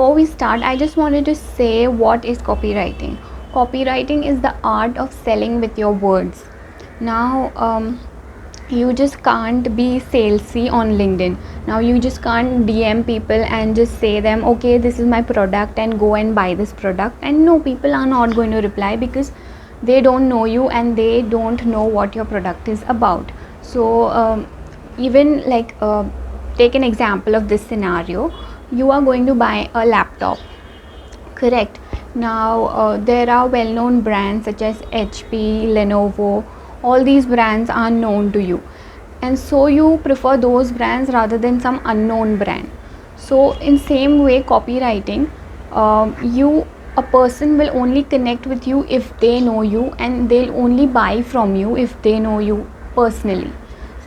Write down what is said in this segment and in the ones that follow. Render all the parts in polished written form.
before we start, I just wanted to say what is copywriting. Copywriting is the art of selling with your words. Now, you just can't be salesy on LinkedIn. Now you just can't DM people and just say them, okay, this is my product and go and buy this product. And no, people are not going to reply because they don't know you and they don't know what your product is about. So even like take an example of this scenario. You are going to buy a laptop, correct? Now there are well-known brands such as HP, Lenovo. All these brands are known to you, and so you prefer those brands rather than some unknown brand. So in same way, copywriting, you a person will only connect with you if they know you, and they'll only buy from you if they know you personally.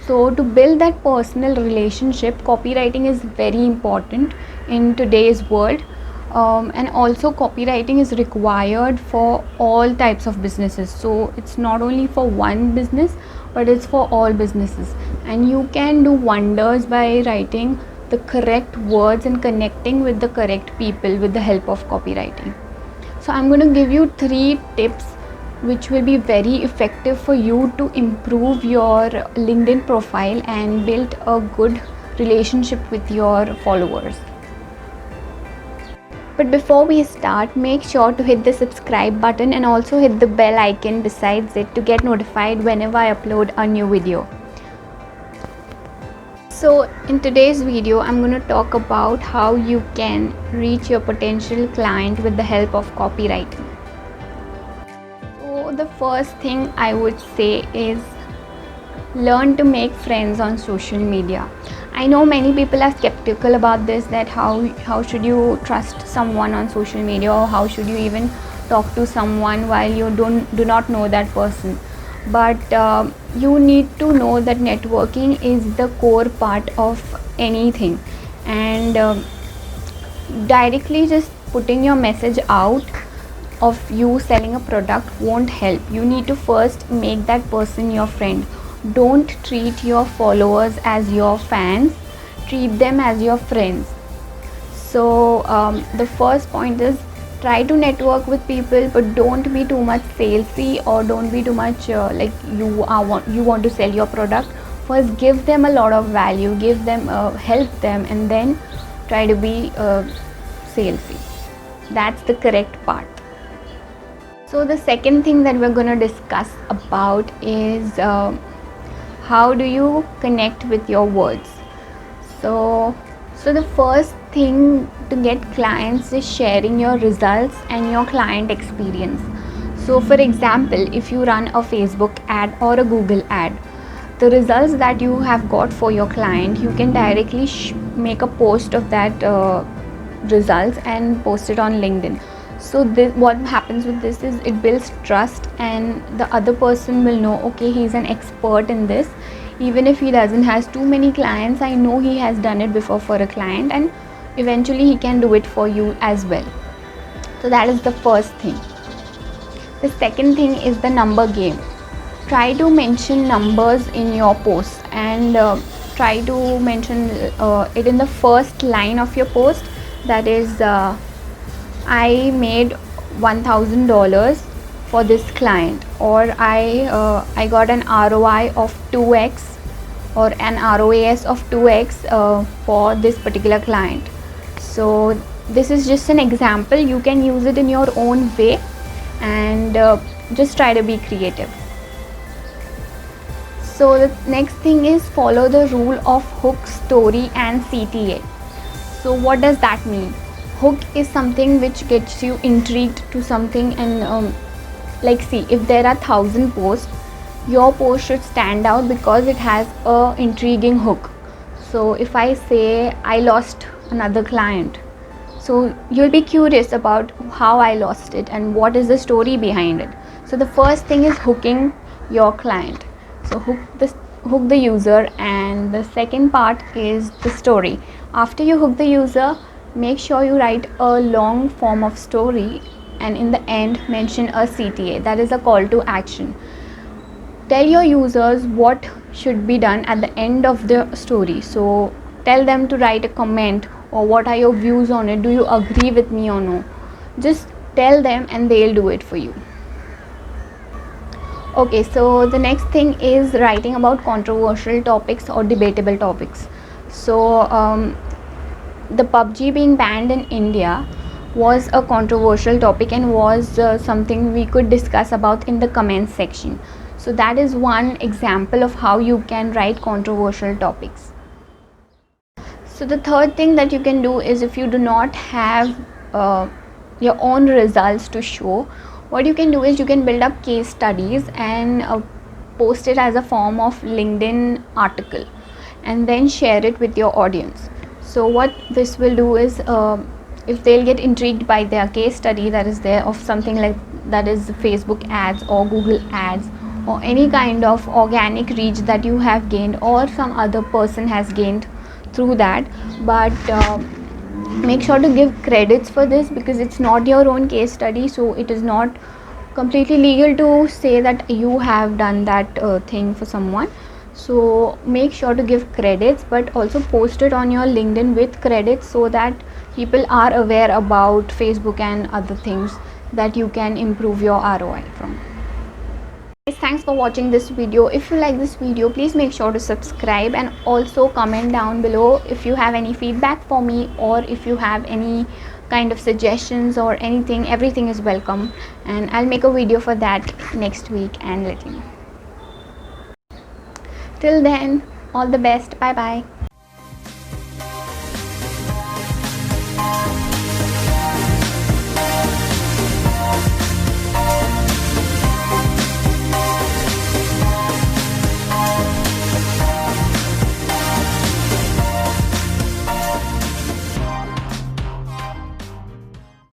So to build that personal relationship, copywriting is very important in today's world. And also copywriting is required for all types of businesses. So it's not only for one business, but it's for all businesses. And you can do wonders by writing the correct words and connecting with the correct people with the help of copywriting. So I'm going to give you 3 tips which will be very effective for you to improve your LinkedIn profile and build a good relationship with your followers. But before we start, make sure to hit the subscribe button and also hit the bell icon besides it to get notified whenever I upload a new video. So in today's video, I'm going to talk about how you can reach your potential client with the help of copywriting. So the first thing I would say is learn to make friends on social media. I know many people are skeptical about this, that how should you trust someone on social media, or how should you even talk to someone while you do not know that person. But you need to know that networking is the core part of anything, and directly just putting your message out of you selling a product won't help. You need to first make that person your friend. Don't treat your followers as your fans, treat them as your friends. So the first point is try to network with people, but don't be too much salesy, or don't be too much like you want to sell your product. First give them a lot of value, give them help them, and then try to be salesy. That's the correct part. So the second thing that we're going to discuss about is how do you connect with your words. So the first thing to get clients is sharing your results and your client experience. So for example, if you run a Facebook ad or a Google ad, the results that you have got for your client, you can directly make a post of that results and post it on LinkedIn. So what happens with this is it builds trust, and the other person will know, okay, he's an expert in this. Even if he doesn't has too many clients, I know he has done it before for a client, and eventually he can do it for you as well. So that is the first thing. The second thing is the number game. Try to mention numbers in your post, and try to mention it in the first line of your post. That is, I made $1,000 for this client, or I got an ROI of 2x, or an ROAS of 2x for this particular client. So this is just an example. You can use it in your own way, and just try to be creative. So the next thing is follow the rule of hook, story and CTA. So what does that mean? Hook is something which gets you intrigued to something, and like see, if there are 1,000 posts, your post should stand out because it has a intriguing hook. So if I say I lost another client, so you'll be curious about how I lost it and what is the story behind it. So the first thing is hooking your client. So hook the user, and the second part is the story. After you hook the user, make sure you write a long form of story, and in the end mention a CTA, that is a call to action. Tell your users what should be done at the end of the story. So tell them to write a comment, or what are your views on it, do you agree with me or no. Just tell them and they'll do it for you. Okay, so the next thing is writing about controversial topics or debatable topics. So the PUBG being banned in India was a controversial topic and was something we could discuss about in the comments section. So that is one example of how you can write controversial topics. So the third thing that you can do is, if you do not have your own results to show, what you can do is you can build up case studies and post it as a form of LinkedIn article and then share it with your audience. So what this will do is, if they'll get intrigued by their case study that is there of something like that is Facebook ads or Google ads or any kind of organic reach that you have gained or some other person has gained through that, but make sure to give credits for this, because it's not your own case study, so it is not completely legal to say that you have done that thing for someone. So make sure to give credits, but also post it on your LinkedIn with credits so that people are aware about Facebook and other things that you can improve your ROI from. Thanks for watching this video. If you like this video, please make sure to subscribe and also comment down below if you have any feedback for me, or if you have any kind of suggestions or anything. Everything is welcome, and I'll make a video for that next week and let you know. Till then, all the best. Bye bye.